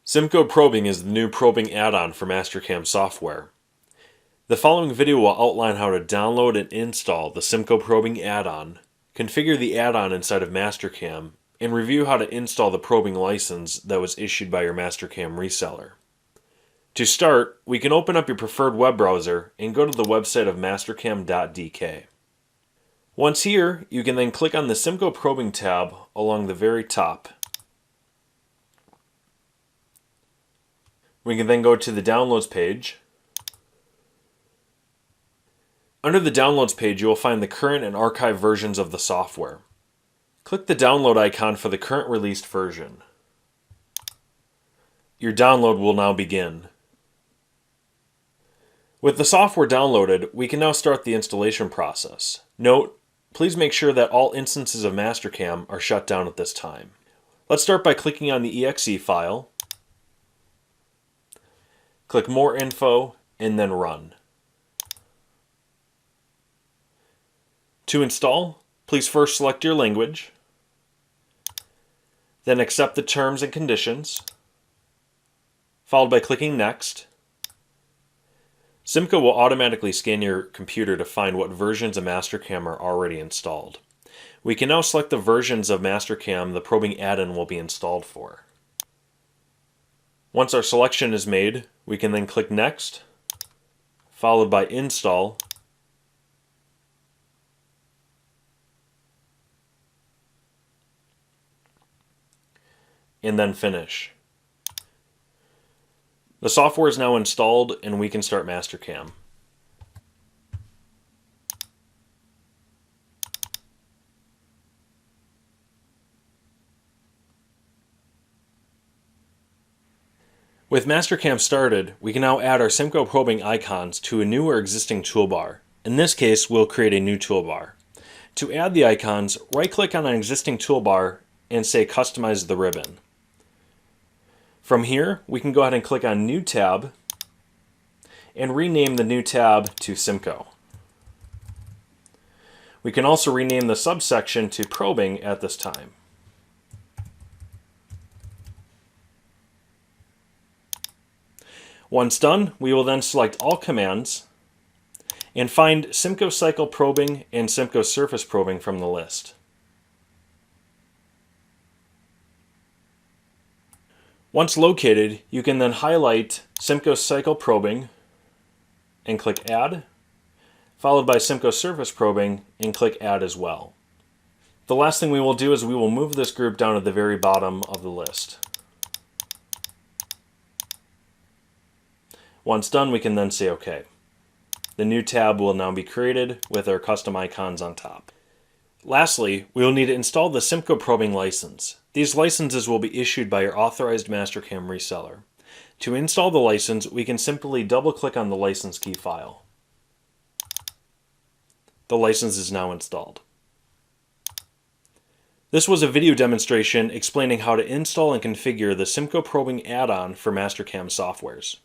CIMCO Probing is the new probing add-on for Mastercam software. The following video will outline how to download and install the CIMCO Probing add-on, configure the add-on inside of Mastercam, and review how to install the probing license that was issued by your Mastercam reseller. To start, we can open up your preferred web browser and go to the website of mastercam.dk. Once here, you can then click on the CIMCO Probing tab along the very top. We can then go to the Downloads page. Under the Downloads page, you will find the current and archived versions of the software. Click the download icon for the current released version. Your download will now begin. With the software downloaded, we can now start the installation process. Note, please make sure that all instances of Mastercam are shut down at this time. Let's start by clicking on the exe file. Click More Info, and then Run. To install, please first select your language, then accept the terms and conditions, followed by clicking Next. CIMCO will automatically scan your computer to find what versions of Mastercam are already installed. We can now select the versions of Mastercam the probing add-in will be installed for. Once our selection is made, we can then click Next, followed by Install, and then Finish. The software is now installed and we can start Mastercam. With Mastercam started, we can now add our CIMCO probing icons to a new or existing toolbar. In this case, we'll create a new toolbar. To add the icons, right-click on an existing toolbar and say Customize the ribbon. From here, we can go ahead and click on New Tab and rename the new tab to CIMCO. We can also rename the subsection to Probing at this time. Once done, we will then select all commands and find CIMCO Cycle Probing and CIMCO Surface Probing from the list. Once located, you can then highlight CIMCO Cycle Probing and click Add, followed by CIMCO Surface Probing and click Add as well. The last thing we will do is we will move this group down to the very bottom of the list. Once done, we can then say OK. The new tab will now be created with our custom icons on top. Lastly, we will need to install the CIMCO Probing license. These licenses will be issued by your authorized Mastercam reseller. To install the license, we can simply double-click on the license key file. The license is now installed. This was a video demonstration explaining how to install and configure the CIMCO Probing add-on for Mastercam softwares.